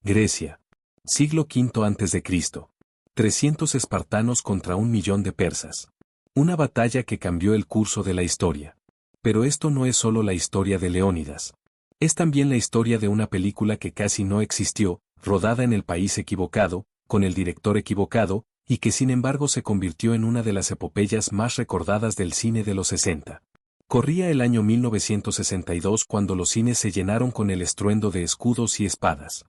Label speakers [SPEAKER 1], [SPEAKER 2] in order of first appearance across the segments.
[SPEAKER 1] Grecia. Siglo V a.C. 300 espartanos contra 1.000.000 de persas. Una batalla que cambió el curso de la historia. Pero esto no es solo la historia de Leónidas. Es también la historia de una película que casi no existió, rodada en el país equivocado, con el director equivocado, y que sin embargo se convirtió en una de las epopeyas más recordadas del cine de los 60. Corría el año 1962 cuando los cines se llenaron con el estruendo de escudos y espadas.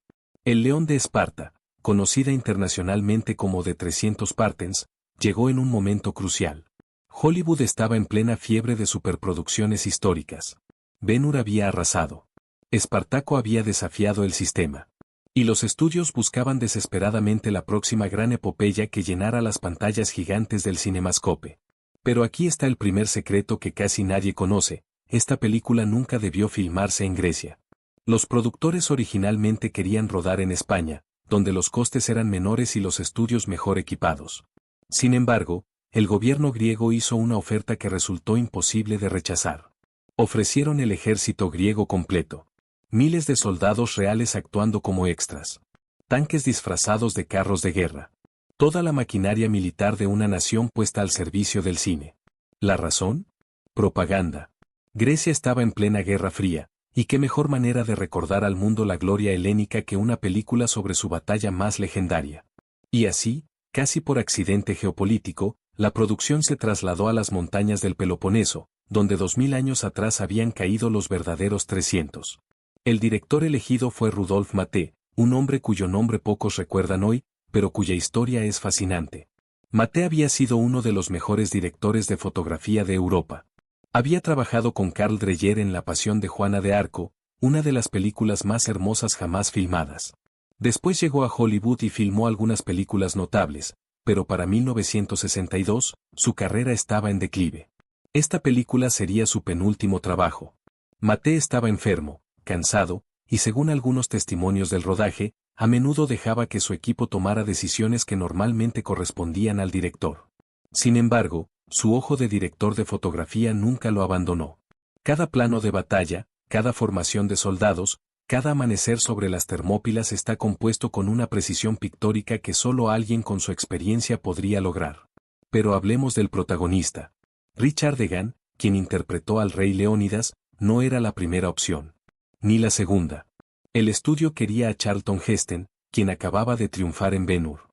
[SPEAKER 1] El León de Esparta, conocida internacionalmente como The 300 Spartans, llegó en un momento crucial. Hollywood estaba en plena fiebre de superproducciones históricas. Ben-Hur había arrasado. Espartaco había desafiado el sistema. Y los estudios buscaban desesperadamente la próxima gran epopeya que llenara las pantallas gigantes del cinemascope. Pero aquí está el primer secreto que casi nadie conoce: esta película nunca debió filmarse en Grecia. Los productores originalmente querían rodar en España, donde los costes eran menores y los estudios mejor equipados. Sin embargo, el gobierno griego hizo una oferta que resultó imposible de rechazar. Ofrecieron el ejército griego completo. Miles de soldados reales actuando como extras. Tanques disfrazados de carros de guerra. Toda la maquinaria militar de una nación puesta al servicio del cine. ¿La razón? Propaganda. Grecia estaba en plena Guerra Fría, y qué mejor manera de recordar al mundo la gloria helénica que una película sobre su batalla más legendaria. Y así, casi por accidente geopolítico, la producción se trasladó a las montañas del Peloponeso, donde 2000 años atrás habían caído los verdaderos 300. El director elegido fue Rudolf Maté, un hombre cuyo nombre pocos recuerdan hoy, pero cuya historia es fascinante. Maté había sido uno de los mejores directores de fotografía de Europa. Había trabajado con Carl Dreyer en La Pasión de Juana de Arco, una de las películas más hermosas jamás filmadas. Después llegó a Hollywood y filmó algunas películas notables, pero para 1962, su carrera estaba en declive. Esta película sería su penúltimo trabajo. Maté estaba enfermo, cansado, y según algunos testimonios del rodaje, a menudo dejaba que su equipo tomara decisiones que normalmente correspondían al director. Sin embargo, su ojo de director de fotografía nunca lo abandonó. Cada plano de batalla, cada formación de soldados, cada amanecer sobre las Termópilas está compuesto con una precisión pictórica que solo alguien con su experiencia podría lograr. Pero hablemos del protagonista. Richard Degan, quien interpretó al rey Leónidas, no era la primera opción. Ni la segunda. El estudio quería a Charlton Heston, quien acababa de triunfar en Ben-Hur.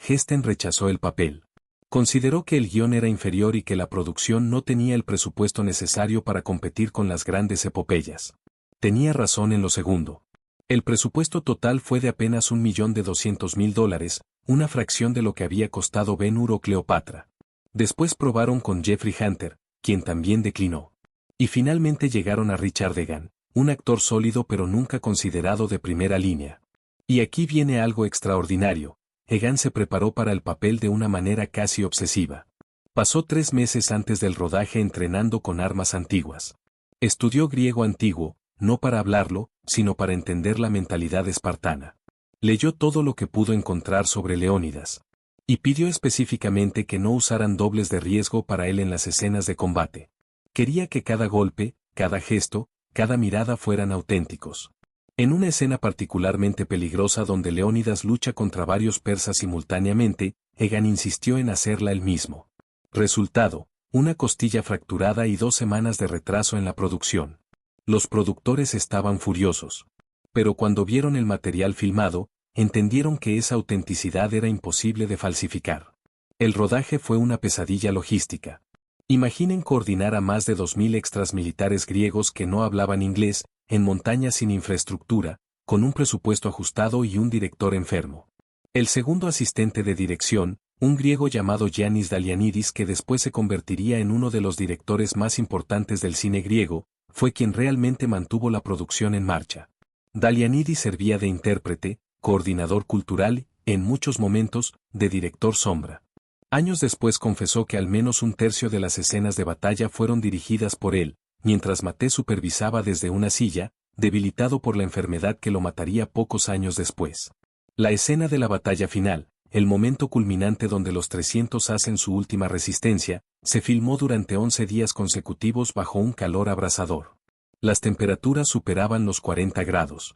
[SPEAKER 1] Heston rechazó el papel. Consideró que el guión era inferior y que la producción no tenía el presupuesto necesario para competir con las grandes epopeyas. Tenía razón en lo segundo. El presupuesto total fue de apenas $1.200.000, una fracción de lo que había costado Ben-Hur o Cleopatra. Después probaron con Jeffrey Hunter, quien también declinó. Y finalmente llegaron a Richard Degan, un actor sólido pero nunca considerado de primera línea. Y aquí viene algo extraordinario. Degan se preparó para el papel de una manera casi obsesiva. Pasó 3 meses antes del rodaje entrenando con armas antiguas. Estudió griego antiguo, no para hablarlo, sino para entender la mentalidad espartana. Leyó todo lo que pudo encontrar sobre Leónidas. Y pidió específicamente que no usaran dobles de riesgo para él en las escenas de combate. Quería que cada golpe, cada gesto, cada mirada fueran auténticos. En una escena particularmente peligrosa donde Leónidas lucha contra varios persas simultáneamente, Degan insistió en hacerla él mismo. Resultado: una costilla fracturada y 2 semanas de retraso en la producción. Los productores estaban furiosos. Pero cuando vieron el material filmado, entendieron que esa autenticidad era imposible de falsificar. El rodaje fue una pesadilla logística. Imaginen coordinar a más de 2000 extras militares griegos que no hablaban inglés, en montañas sin infraestructura, con un presupuesto ajustado y un director enfermo. El segundo asistente de dirección, un griego llamado Yannis Dalianidis que después se convertiría en uno de los directores más importantes del cine griego, fue quien realmente mantuvo la producción en marcha. Dalianidis servía de intérprete, coordinador cultural, en muchos momentos, de director sombra. Años después confesó que al menos 1/3 de las escenas de batalla fueron dirigidas por él, mientras Maté supervisaba desde una silla, debilitado por la enfermedad que lo mataría pocos años después. La escena de la batalla final, el momento culminante donde los 300 hacen su última resistencia, se filmó durante 11 días consecutivos bajo un calor abrasador. Las temperaturas superaban los 40 grados.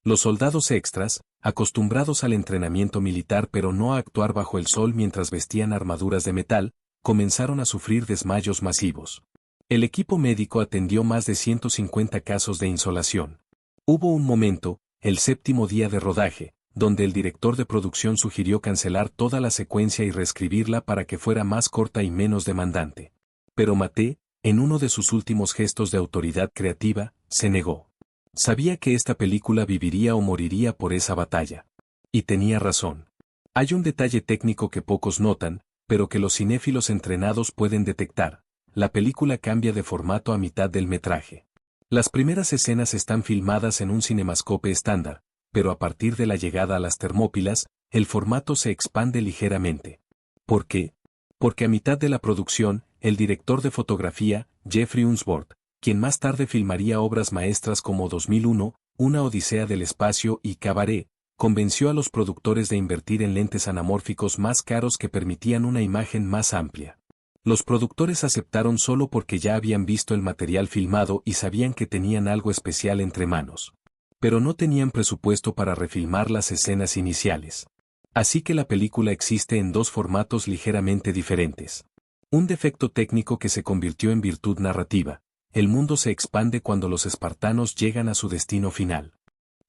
[SPEAKER 1] Los soldados extras, acostumbrados al entrenamiento militar pero no a actuar bajo el sol mientras vestían armaduras de metal, comenzaron a sufrir desmayos masivos. El equipo médico atendió más de 150 casos de insolación. Hubo un momento, el séptimo día de rodaje, donde el director de producción sugirió cancelar toda la secuencia y reescribirla para que fuera más corta y menos demandante. Pero Maté, en uno de sus últimos gestos de autoridad creativa, se negó. Sabía que esta película viviría o moriría por esa batalla. Y tenía razón. Hay un detalle técnico que pocos notan, pero que los cinéfilos entrenados pueden detectar. La película cambia de formato a mitad del metraje. Las primeras escenas están filmadas en un cinemascope estándar, pero a partir de la llegada a las Termópilas, el formato se expande ligeramente. ¿Por qué? Porque a mitad de la producción, el director de fotografía, Jeffrey Unsworth, quien más tarde filmaría obras maestras como 2001, Una Odisea del Espacio y Cabaret, convenció a los productores de invertir en lentes anamórficos más caros que permitían una imagen más amplia. Los productores aceptaron solo porque ya habían visto el material filmado y sabían que tenían algo especial entre manos. Pero no tenían presupuesto para refilmar las escenas iniciales. Así que la película existe en dos formatos ligeramente diferentes. Un defecto técnico que se convirtió en virtud narrativa. El mundo se expande cuando los espartanos llegan a su destino final.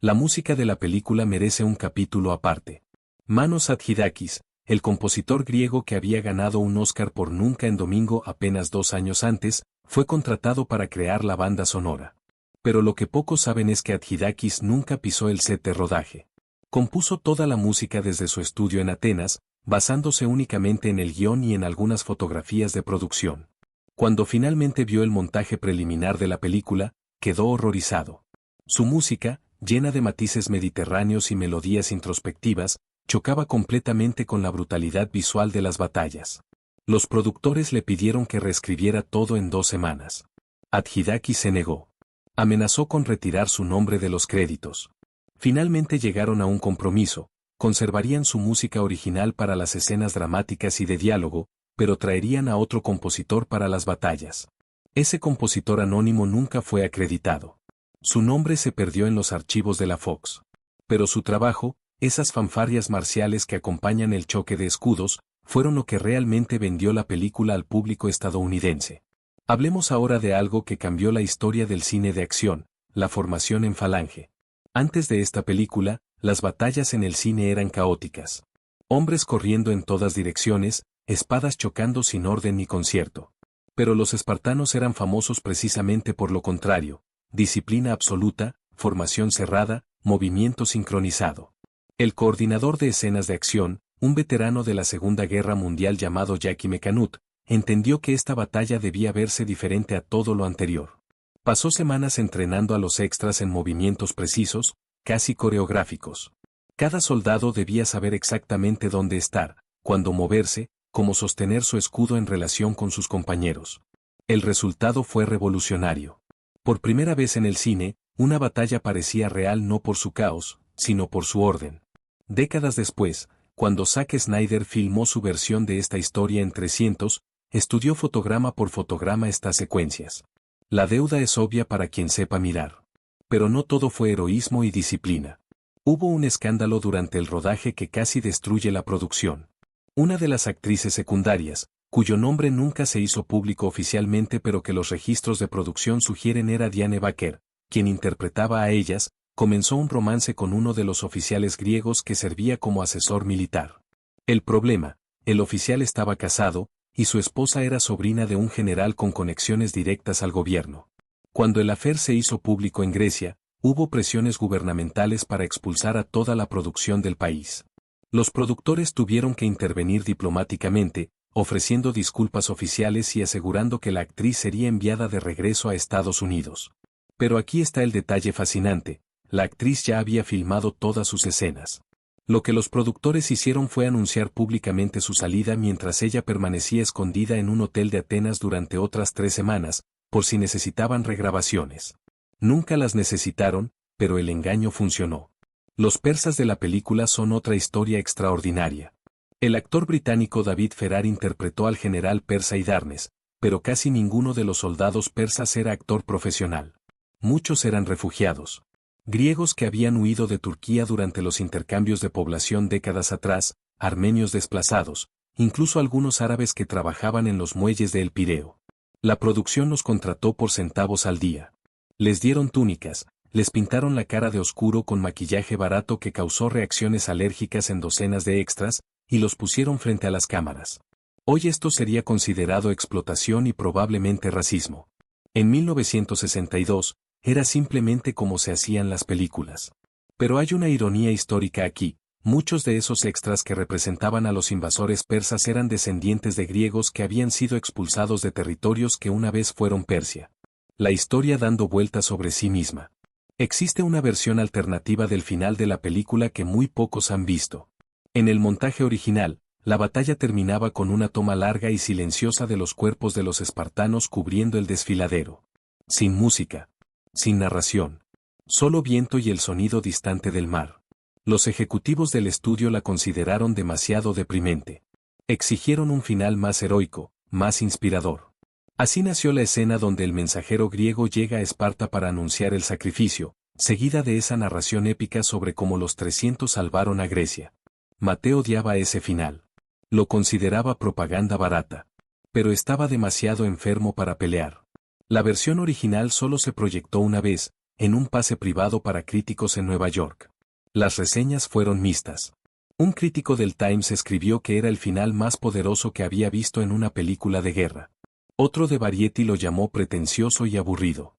[SPEAKER 1] La música de la película merece un capítulo aparte. Manos Hadjidakis, el compositor griego que había ganado un Oscar por Nunca en Domingo apenas 2 años antes, fue contratado para crear la banda sonora. Pero lo que pocos saben es que Hadjidakis nunca pisó el set de rodaje. Compuso toda la música desde su estudio en Atenas, basándose únicamente en el guión y en algunas fotografías de producción. Cuando finalmente vio el montaje preliminar de la película, quedó horrorizado. Su música, llena de matices mediterráneos y melodías introspectivas, chocaba completamente con la brutalidad visual de las batallas. Los productores le pidieron que reescribiera todo en 2 semanas. Hadjidakis se negó. Amenazó con retirar su nombre de los créditos. Finalmente llegaron a un compromiso, conservarían su música original para las escenas dramáticas y de diálogo, pero traerían a otro compositor para las batallas. Ese compositor anónimo nunca fue acreditado. Su nombre se perdió en los archivos de la Fox. Pero su trabajo, esas fanfarrias marciales que acompañan el choque de escudos, fueron lo que realmente vendió la película al público estadounidense. Hablemos ahora de algo que cambió la historia del cine de acción, la formación en falange. Antes de esta película, las batallas en el cine eran caóticas. Hombres corriendo en todas direcciones, espadas chocando sin orden ni concierto. Pero los espartanos eran famosos precisamente por lo contrario: disciplina absoluta, formación cerrada, movimiento sincronizado. El coordinador de escenas de acción, un veterano de la Segunda Guerra Mundial llamado Jackie McAnutt, entendió que esta batalla debía verse diferente a todo lo anterior. Pasó semanas entrenando a los extras en movimientos precisos, casi coreográficos. Cada soldado debía saber exactamente dónde estar, cuándo moverse, cómo sostener su escudo en relación con sus compañeros. El resultado fue revolucionario. Por primera vez en el cine, una batalla parecía real no por su caos, sino por su orden. Décadas después, cuando Zack Snyder filmó su versión de esta historia en 300, estudió fotograma por fotograma estas secuencias. La deuda es obvia para quien sepa mirar. Pero no todo fue heroísmo y disciplina. Hubo un escándalo durante el rodaje que casi destruye la producción. Una de las actrices secundarias, cuyo nombre nunca se hizo público oficialmente pero que los registros de producción sugieren era Diane Baker, quien interpretaba a ellas, comenzó un romance con uno de los oficiales griegos que servía como asesor militar. El problema: el oficial estaba casado, y su esposa era sobrina de un general con conexiones directas al gobierno. Cuando el affair se hizo público en Grecia, hubo presiones gubernamentales para expulsar a toda la producción del país. Los productores tuvieron que intervenir diplomáticamente, ofreciendo disculpas oficiales y asegurando que la actriz sería enviada de regreso a Estados Unidos. Pero aquí está el detalle fascinante: la actriz ya había filmado todas sus escenas. Lo que los productores hicieron fue anunciar públicamente su salida mientras ella permanecía escondida en un hotel de Atenas durante otras 3 semanas, por si necesitaban regrabaciones. Nunca las necesitaron, pero el engaño funcionó. Los persas de la película son otra historia extraordinaria. El actor británico David Ferrar interpretó al general persa Hydarnes, pero casi ninguno de los soldados persas era actor profesional. Muchos eran refugiados. Griegos que habían huido de Turquía durante los intercambios de población décadas atrás, armenios desplazados, incluso algunos árabes que trabajaban en los muelles de El Pireo. La producción los contrató por centavos al día. Les dieron túnicas, les pintaron la cara de oscuro con maquillaje barato que causó reacciones alérgicas en docenas de extras, y los pusieron frente a las cámaras. Hoy esto sería considerado explotación y probablemente racismo. En 1962, era simplemente como se hacían las películas. Pero hay una ironía histórica aquí. Muchos de esos extras que representaban a los invasores persas eran descendientes de griegos que habían sido expulsados de territorios que una vez fueron Persia. La historia dando vueltas sobre sí misma. Existe una versión alternativa del final de la película que muy pocos han visto. En el montaje original, la batalla terminaba con una toma larga y silenciosa de los cuerpos de los espartanos cubriendo el desfiladero. Sin música. Sin narración. Solo viento y el sonido distante del mar. Los ejecutivos del estudio la consideraron demasiado deprimente. Exigieron un final más heroico, más inspirador. Así nació la escena donde el mensajero griego llega a Esparta para anunciar el sacrificio, seguida de esa narración épica sobre cómo los 300 salvaron a Grecia. Mateo odiaba ese final. Lo consideraba propaganda barata. Pero estaba demasiado enfermo para pelear. La versión original solo se proyectó una vez, en un pase privado para críticos en Nueva York. Las reseñas fueron mixtas. Un crítico del Times escribió que era el final más poderoso que había visto en una película de guerra. Otro de Variety lo llamó pretencioso y aburrido.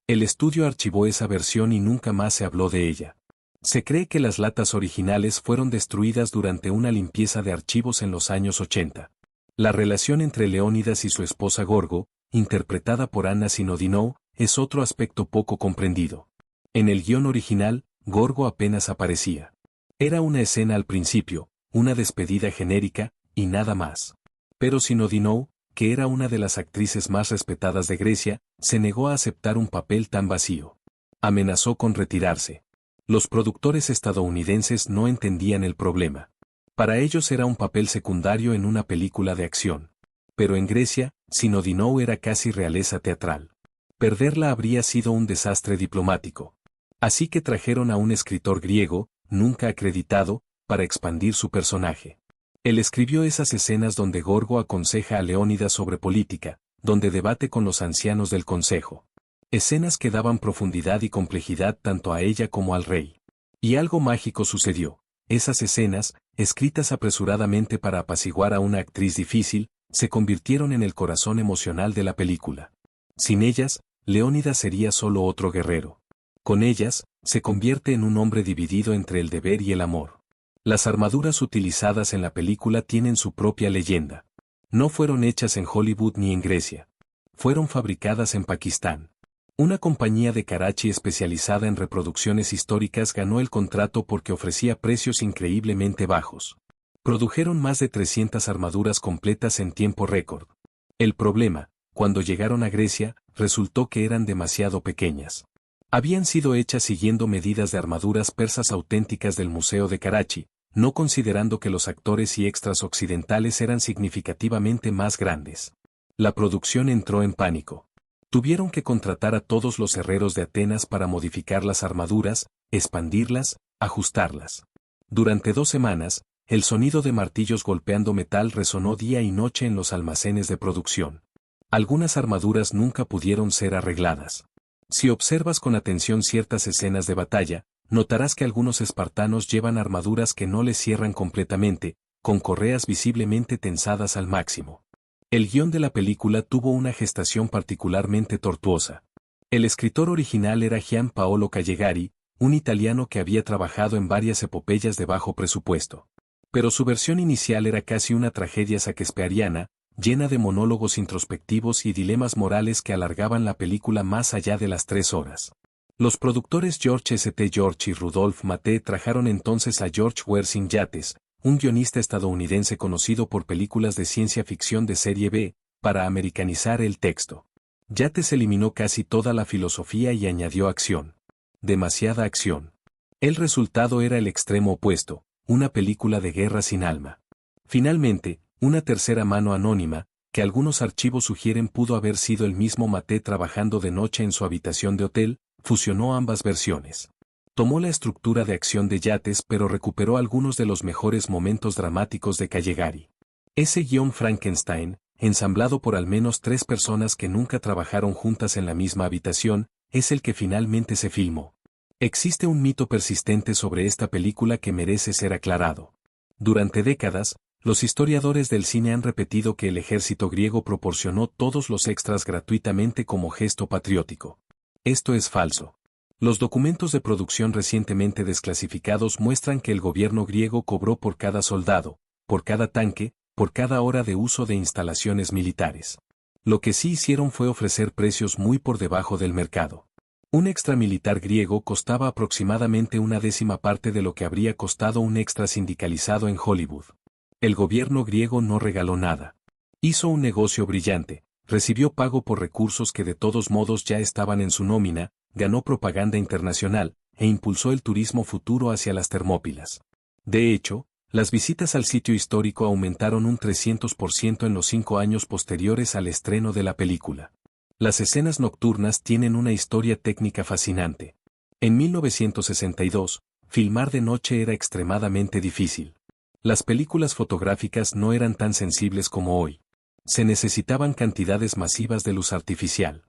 [SPEAKER 1] El estudio archivó esa versión y nunca más se habló de ella. Se cree que las latas originales fueron destruidas durante una limpieza de archivos en los años 80. La relación entre Leónidas y su esposa Gorgo, interpretada por Anna Sinodinou, es otro aspecto poco comprendido. En el guión original, Gorgo apenas aparecía. Era una escena al principio, una despedida genérica, y nada más. Pero Sinodinou, que era una de las actrices más respetadas de Grecia, se negó a aceptar un papel tan vacío. Amenazó con retirarse. Los productores estadounidenses no entendían el problema. Para ellos era un papel secundario en una película de acción. Pero en Grecia, Sinodinou era casi realeza teatral. Perderla habría sido un desastre diplomático. Así que trajeron a un escritor griego, nunca acreditado, para expandir su personaje. Él escribió esas escenas donde Gorgo aconseja a Leónidas sobre política, donde debate con los ancianos del consejo. Escenas que daban profundidad y complejidad tanto a ella como al rey. Y algo mágico sucedió. Esas escenas, escritas apresuradamente para apaciguar a una actriz difícil, se convirtieron en el corazón emocional de la película. Sin ellas, Leónidas sería solo otro guerrero. Con ellas, se convierte en un hombre dividido entre el deber y el amor. Las armaduras utilizadas en la película tienen su propia leyenda. No fueron hechas en Hollywood ni en Grecia. Fueron fabricadas en Pakistán. Una compañía de Karachi especializada en reproducciones históricas ganó el contrato porque ofrecía precios increíblemente bajos. Produjeron más de 300 armaduras completas en tiempo récord. El problema, cuando llegaron a Grecia, resultó que eran demasiado pequeñas. Habían sido hechas siguiendo medidas de armaduras persas auténticas del Museo de Karachi, no considerando que los actores y extras occidentales eran significativamente más grandes. La producción entró en pánico. Tuvieron que contratar a todos los herreros de Atenas para modificar las armaduras, expandirlas, ajustarlas. Durante 2 semanas, el sonido de martillos golpeando metal resonó día y noche en los almacenes de producción. Algunas armaduras nunca pudieron ser arregladas. Si observas con atención ciertas escenas de batalla, notarás que algunos espartanos llevan armaduras que no les cierran completamente, con correas visiblemente tensadas al máximo. El guión de la película tuvo una gestación particularmente tortuosa. El escritor original era Gian Paolo Callegari, un italiano que había trabajado en varias epopeyas de bajo presupuesto. Pero su versión inicial era casi una tragedia shakespeariana, llena de monólogos introspectivos y dilemas morales que alargaban la película más allá de las 3 horas. Los productores George St. George y Rudolph Maté trajeron entonces a George Wersing Yates, un guionista estadounidense conocido por películas de ciencia ficción de serie B, para americanizar el texto. Yates eliminó casi toda la filosofía y añadió acción. Demasiada acción. El resultado era el extremo opuesto, una película de guerra sin alma. Finalmente, una tercera mano anónima, que algunos archivos sugieren pudo haber sido el mismo Maté trabajando de noche en su habitación de hotel, fusionó ambas versiones. Tomó la estructura de acción de Yates pero recuperó algunos de los mejores momentos dramáticos de Caligari. Ese guión Frankenstein, ensamblado por al menos 3 personas que nunca trabajaron juntas en la misma habitación, es el que finalmente se filmó. Existe un mito persistente sobre esta película que merece ser aclarado. Durante décadas, los historiadores del cine han repetido que el ejército griego proporcionó todos los extras gratuitamente como gesto patriótico. Esto es falso. Los documentos de producción recientemente desclasificados muestran que el gobierno griego cobró por cada soldado, por cada tanque, por cada hora de uso de instalaciones militares. Lo que sí hicieron fue ofrecer precios muy por debajo del mercado. Un extra militar griego costaba aproximadamente una décima parte de lo que habría costado un extra sindicalizado en Hollywood. El gobierno griego no regaló nada. Hizo un negocio brillante, recibió pago por recursos que de todos modos ya estaban en su nómina, ganó propaganda internacional, e impulsó el turismo futuro hacia las Termópilas. De hecho, las visitas al sitio histórico aumentaron un 300% en los 5 años posteriores al estreno de la película. Las escenas nocturnas tienen una historia técnica fascinante. En 1962, filmar de noche era extremadamente difícil. Las películas fotográficas no eran tan sensibles como hoy. Se necesitaban cantidades masivas de luz artificial.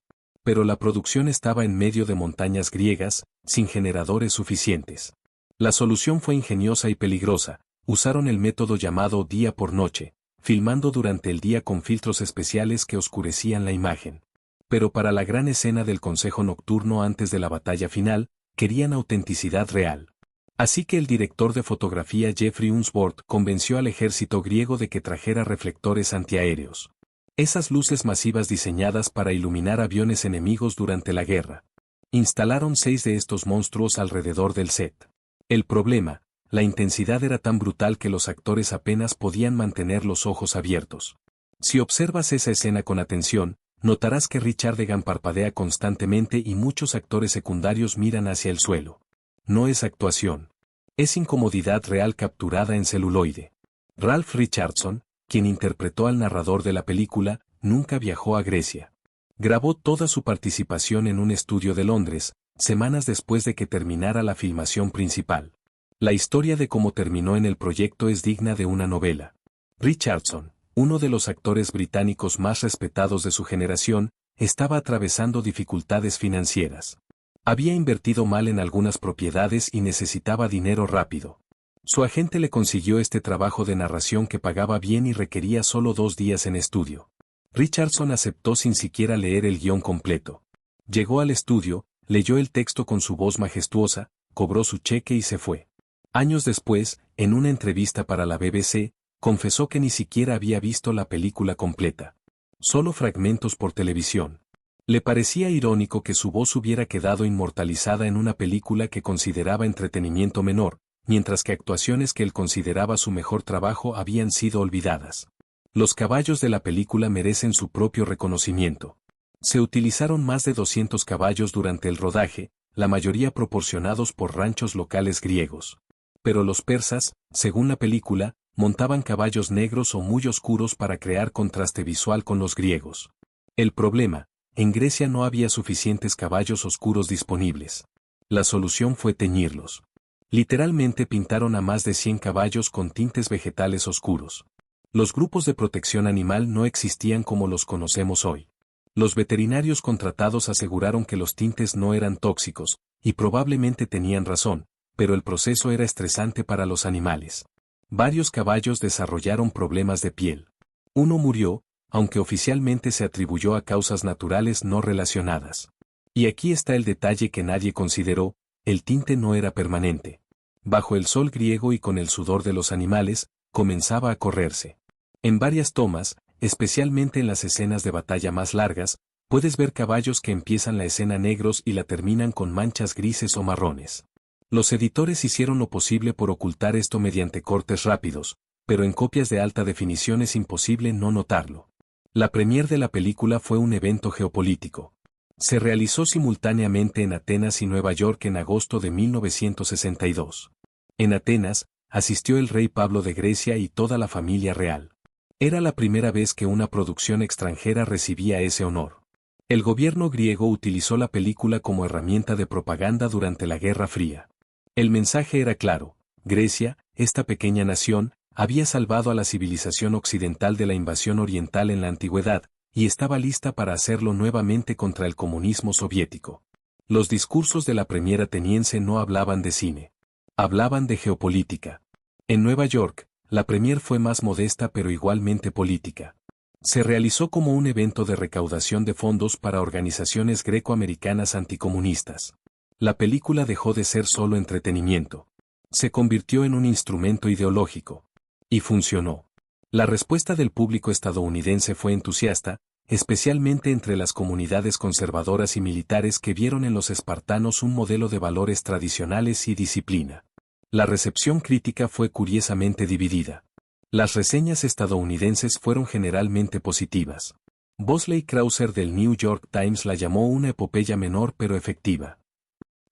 [SPEAKER 1] Pero la producción estaba en medio de montañas griegas, sin generadores suficientes. La solución fue ingeniosa y peligrosa. Usaron el método llamado día por noche, filmando durante el día con filtros especiales que oscurecían la imagen. Pero para la gran escena del consejo nocturno antes de la batalla final, querían autenticidad real. Así que el director de fotografía Jeffrey Unsworth convenció al ejército griego de que trajera reflectores antiaéreos. Esas luces masivas diseñadas para iluminar aviones enemigos durante la guerra. Instalaron 6 de estos monstruos alrededor del set. El problema, la intensidad era tan brutal que los actores apenas podían mantener los ojos abiertos. Si observas esa escena con atención, notarás que Richardigan parpadea constantemente y muchos actores secundarios miran hacia el suelo. No es actuación. Es incomodidad real capturada en celuloide. Ralph Richardson, quien interpretó al narrador de la película, nunca viajó a Grecia. Grabó toda su participación en un estudio de Londres, semanas después de que terminara la filmación principal. La historia de cómo terminó en el proyecto es digna de una novela. Richardson, uno de los actores británicos más respetados de su generación, estaba atravesando dificultades financieras. Había invertido mal en algunas propiedades y necesitaba dinero rápido. Su agente le consiguió este trabajo de narración que pagaba bien y requería solo 2 días en estudio. Richardson aceptó sin siquiera leer el guión completo. Llegó al estudio, leyó el texto con su voz majestuosa, cobró su cheque y se fue. Años después, en una entrevista para la BBC, confesó que ni siquiera había visto la película completa. Solo fragmentos por televisión. Le parecía irónico que su voz hubiera quedado inmortalizada en una película que consideraba entretenimiento menor, mientras que actuaciones que él consideraba su mejor trabajo habían sido olvidadas. Los caballos de la película merecen su propio reconocimiento. Se utilizaron más de 200 caballos durante el rodaje, la mayoría proporcionados por ranchos locales griegos. Pero los persas, según la película, montaban caballos negros o muy oscuros para crear contraste visual con los griegos. El problema, en Grecia no había suficientes caballos oscuros disponibles. La solución fue teñirlos. Literalmente pintaron a más de 100 caballos con tintes vegetales oscuros. Los grupos de protección animal no existían como los conocemos hoy. Los veterinarios contratados aseguraron que los tintes no eran tóxicos, y probablemente tenían razón, pero el proceso era estresante para los animales. Varios caballos desarrollaron problemas de piel. Uno murió, aunque oficialmente se atribuyó a causas naturales no relacionadas. Y aquí está el detalle que nadie consideró: el tinte no era permanente. Bajo el sol griego y con el sudor de los animales, comenzaba a correrse. En varias tomas, especialmente en las escenas de batalla más largas, puedes ver caballos que empiezan la escena negros y la terminan con manchas grises o marrones. Los editores hicieron lo posible por ocultar esto mediante cortes rápidos, pero en copias de alta definición es imposible no notarlo. La premier de la película fue un evento geopolítico. Se realizó simultáneamente en Atenas y Nueva York en agosto de 1962. En Atenas, asistió el rey Pablo de Grecia y toda la familia real. Era la primera vez que una producción extranjera recibía ese honor. El gobierno griego utilizó la película como herramienta de propaganda durante la Guerra Fría. El mensaje era claro: Grecia, esta pequeña nación, había salvado a la civilización occidental de la invasión oriental en la antigüedad, y estaba lista para hacerlo nuevamente contra el comunismo soviético. Los discursos de la premier ateniense no hablaban de cine. Hablaban de geopolítica. En Nueva York, la premier fue más modesta pero igualmente política. Se realizó como un evento de recaudación de fondos para organizaciones greco-americanas anticomunistas. La película dejó de ser solo entretenimiento. Se convirtió en un instrumento ideológico. Y funcionó. La respuesta del público estadounidense fue entusiasta, especialmente entre las comunidades conservadoras y militares que vieron en los espartanos un modelo de valores tradicionales y disciplina. La recepción crítica fue curiosamente dividida. Las reseñas estadounidenses fueron generalmente positivas. Bosley Krauser del New York Times la llamó una epopeya menor pero efectiva.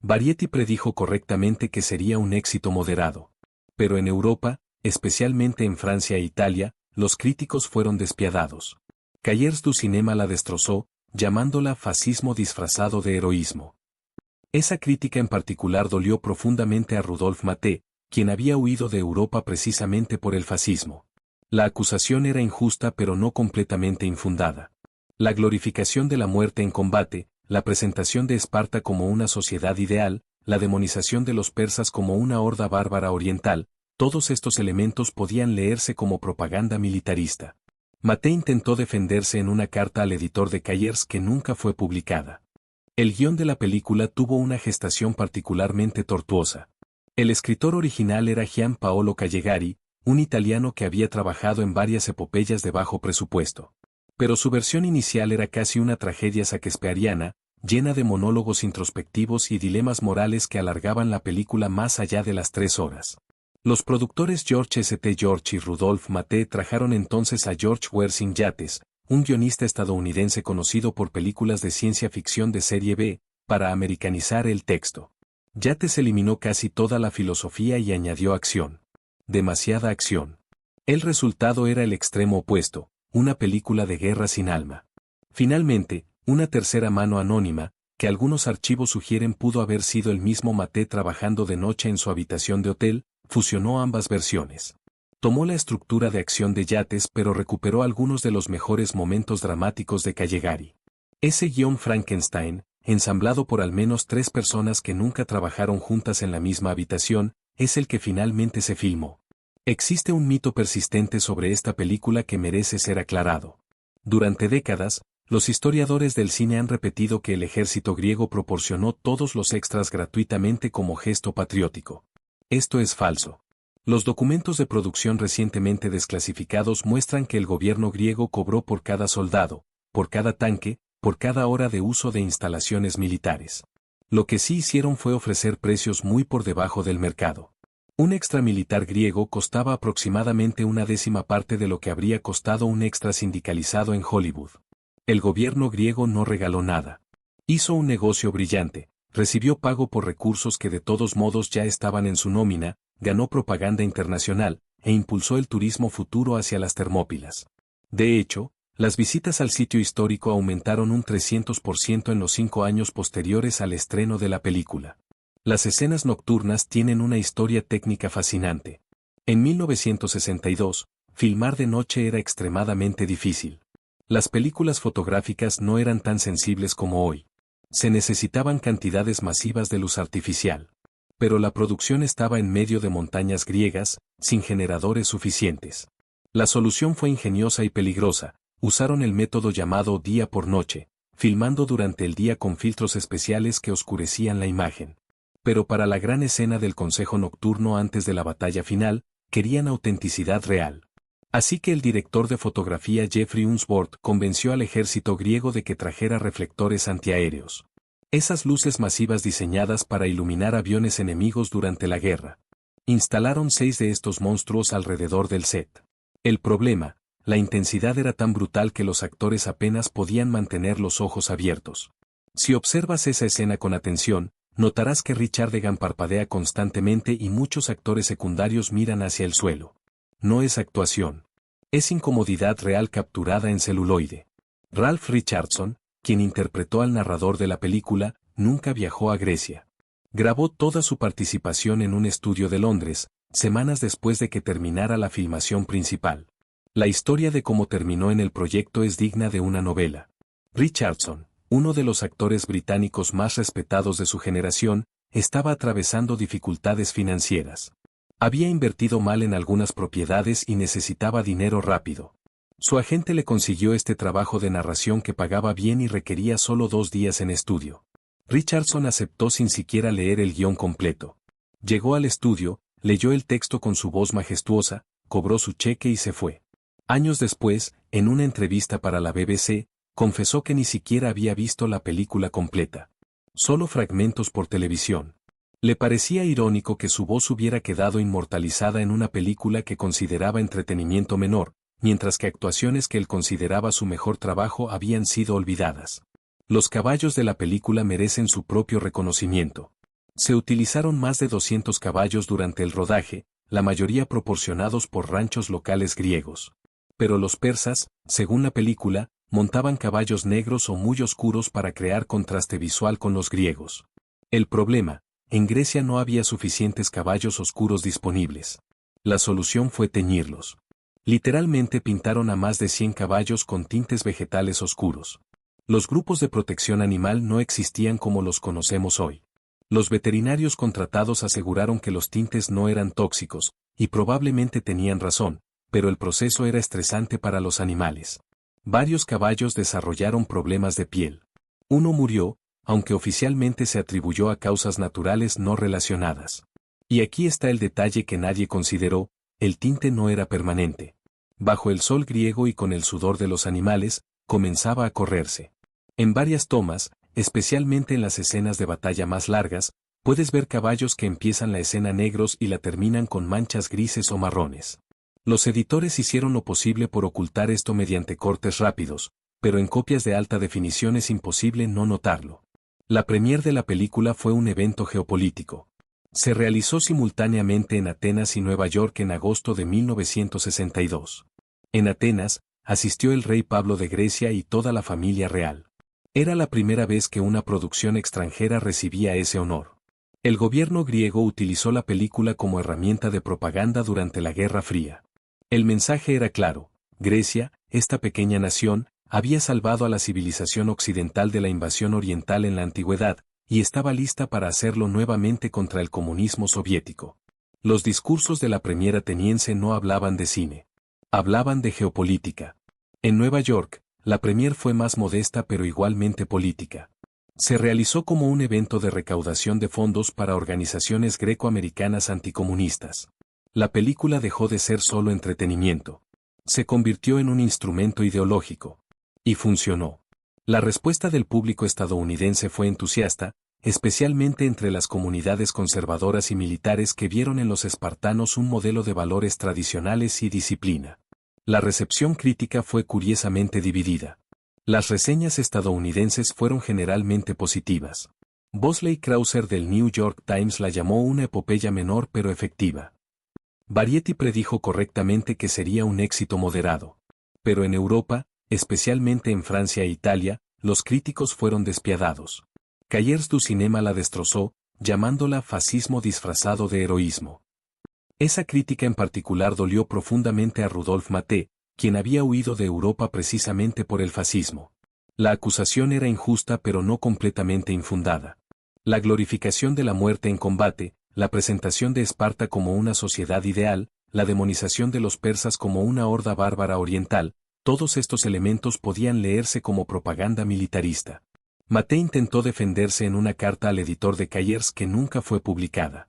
[SPEAKER 1] Variety predijo correctamente que sería un éxito moderado. Pero en Europa, especialmente en Francia e Italia, los críticos fueron despiadados. Cahiers du Cinema la destrozó, llamándola fascismo disfrazado de heroísmo. Esa crítica en particular dolió profundamente a Rudolf Maté, quien había huido de Europa precisamente por el fascismo. La acusación era injusta pero no completamente infundada. La glorificación de la muerte en combate, la presentación de Esparta como una sociedad ideal, la demonización de los persas como una horda bárbara oriental, todos estos elementos podían leerse como propaganda militarista. Maté intentó defenderse en una carta al editor de Cahiers que nunca fue publicada. El guión de la película tuvo una gestación particularmente tortuosa. El escritor original era Gian Paolo Callegari, un italiano que había trabajado en varias epopeyas de bajo presupuesto. Pero su versión inicial era casi una tragedia shakespeariana, llena de monólogos introspectivos y dilemas morales que alargaban la película más allá de las 3 horas. Los productores George St. George y Rudolf Maté trajeron entonces a George Wersing Yates, un guionista estadounidense conocido por películas de ciencia ficción de serie B, para americanizar el texto. Yates eliminó casi toda la filosofía y añadió acción. Demasiada acción. El resultado era el extremo opuesto, una película de guerra sin alma. Finalmente, una tercera mano anónima, que algunos archivos sugieren pudo haber sido el mismo Maté trabajando de noche en su habitación de hotel, fusionó ambas versiones. Tomó la estructura de acción de Yates pero recuperó algunos de los mejores momentos dramáticos de Callegari. Ese guión Frankenstein, ensamblado por al menos 3 personas que nunca trabajaron juntas en la misma habitación, es el que finalmente se filmó. Existe un mito persistente sobre esta película que merece ser aclarado. Durante décadas, los historiadores del cine han repetido que el ejército griego proporcionó todos los extras gratuitamente como gesto patriótico. Esto es falso. Los documentos de producción recientemente desclasificados muestran que el gobierno griego cobró por cada soldado, por cada tanque, por cada hora de uso de instalaciones militares. Lo que sí hicieron fue ofrecer precios muy por debajo del mercado. Un extra militar griego costaba aproximadamente una décima parte de lo que habría costado un extra sindicalizado en Hollywood. El gobierno griego no regaló nada. Hizo un negocio brillante, recibió pago por recursos que de todos modos ya estaban en su nómina, ganó propaganda internacional, e impulsó el turismo futuro hacia las Termópilas. De hecho, las visitas al sitio histórico aumentaron un 300% en los 5 años posteriores al estreno de la película. Las escenas nocturnas tienen una historia técnica fascinante. En 1962, filmar de noche era extremadamente difícil. Las películas fotográficas no eran tan sensibles como hoy. Se necesitaban cantidades masivas de luz artificial. Pero la producción estaba en medio de montañas griegas, sin generadores suficientes. La solución fue ingeniosa y peligrosa. Usaron el método llamado día por noche, filmando durante el día con filtros especiales que oscurecían la imagen. Pero para la gran escena del consejo nocturno antes de la batalla final, querían autenticidad real. Así que el director de fotografía Jeffrey Unsworth convenció al ejército griego de que trajera reflectores antiaéreos. Esas luces masivas diseñadas para iluminar aviones enemigos durante la guerra. Instalaron 6 de estos monstruos alrededor del set. El problema, la intensidad era tan brutal que los actores apenas podían mantener los ojos abiertos. Si observas esa escena con atención, notarás que Richard Egan parpadea constantemente y muchos actores secundarios miran hacia el suelo. No es actuación. Es incomodidad real capturada en celuloide. Ralph Richardson, quien interpretó al narrador de la película, nunca viajó a Grecia. Grabó toda su participación en un estudio de Londres, semanas después de que terminara la filmación principal. La historia de cómo terminó en el proyecto es digna de una novela. Richardson, uno de los actores británicos más respetados de su generación, estaba atravesando dificultades financieras. Había invertido mal en algunas propiedades y necesitaba dinero rápido. Su agente le consiguió este trabajo de narración que pagaba bien y requería solo 2 días en estudio. Richardson aceptó sin siquiera leer el guión completo. Llegó al estudio, leyó el texto con su voz majestuosa, cobró su cheque y se fue. Años después, en una entrevista para la BBC, confesó que ni siquiera había visto la película completa. Solo fragmentos por televisión. Le parecía irónico que su voz hubiera quedado inmortalizada en una película que consideraba entretenimiento menor, mientras que actuaciones que él consideraba su mejor trabajo habían sido olvidadas. Los caballos de la película merecen su propio reconocimiento. Se utilizaron más de 200 caballos durante el rodaje, la mayoría proporcionados por ranchos locales griegos. Pero los persas, según la película, montaban caballos negros o muy oscuros para crear contraste visual con los griegos. El problema, en Grecia no había suficientes caballos oscuros disponibles. La solución fue teñirlos. Literalmente pintaron a más de 100 caballos con tintes vegetales oscuros. Los grupos de protección animal no existían como los conocemos hoy. Los veterinarios contratados aseguraron que los tintes no eran tóxicos, y probablemente tenían razón, pero el proceso era estresante para los animales. Varios caballos desarrollaron problemas de piel. Uno murió, aunque oficialmente se atribuyó a causas naturales no relacionadas. Y aquí está el detalle que nadie consideró: el tinte no era permanente. Bajo el sol griego y con el sudor de los animales, comenzaba a correrse. En varias tomas, especialmente en las escenas de batalla más largas, puedes ver caballos que empiezan la escena negros y la terminan con manchas grises o marrones. Los editores hicieron lo posible por ocultar esto mediante cortes rápidos, pero en copias de alta definición es imposible no notarlo. La premier de la película fue un evento geopolítico. Se realizó simultáneamente en Atenas y Nueva York en agosto de 1962. En Atenas, asistió el rey Pablo de Grecia y toda la familia real. Era la primera vez que una producción extranjera recibía ese honor. El gobierno griego utilizó la película como herramienta de propaganda durante la Guerra Fría. El mensaje era claro: Grecia, esta pequeña nación, había salvado a la civilización occidental de la invasión oriental en la antigüedad, y estaba lista para hacerlo nuevamente contra el comunismo soviético. Los discursos de la premier ateniense no hablaban de cine. Hablaban de geopolítica. En Nueva York, la premier fue más modesta pero igualmente política. Se realizó como un evento de recaudación de fondos para organizaciones greco-americanas anticomunistas. La película dejó de ser solo entretenimiento. Se convirtió en un instrumento ideológico. Y funcionó. La respuesta del público estadounidense fue entusiasta, especialmente entre las comunidades conservadoras y militares que vieron en los espartanos un modelo de valores tradicionales y disciplina. La recepción crítica fue curiosamente dividida. Las reseñas estadounidenses fueron generalmente positivas. Bosley Krauser del New York Times la llamó una epopeya menor pero efectiva. Variety predijo correctamente que sería un éxito moderado. Pero en Europa, especialmente en Francia e Italia, los críticos fueron despiadados. Cahiers du Cinema la destrozó, llamándola fascismo disfrazado de heroísmo. Esa crítica en particular dolió profundamente a Rudolf Maté, quien había huido de Europa precisamente por el fascismo. La acusación era injusta pero no completamente infundada. La glorificación de la muerte en combate, la presentación de Esparta como una sociedad ideal, la demonización de los persas como una horda bárbara oriental, todos estos elementos podían leerse como propaganda militarista. Maté intentó defenderse en una carta al editor de Cahiers que nunca fue publicada.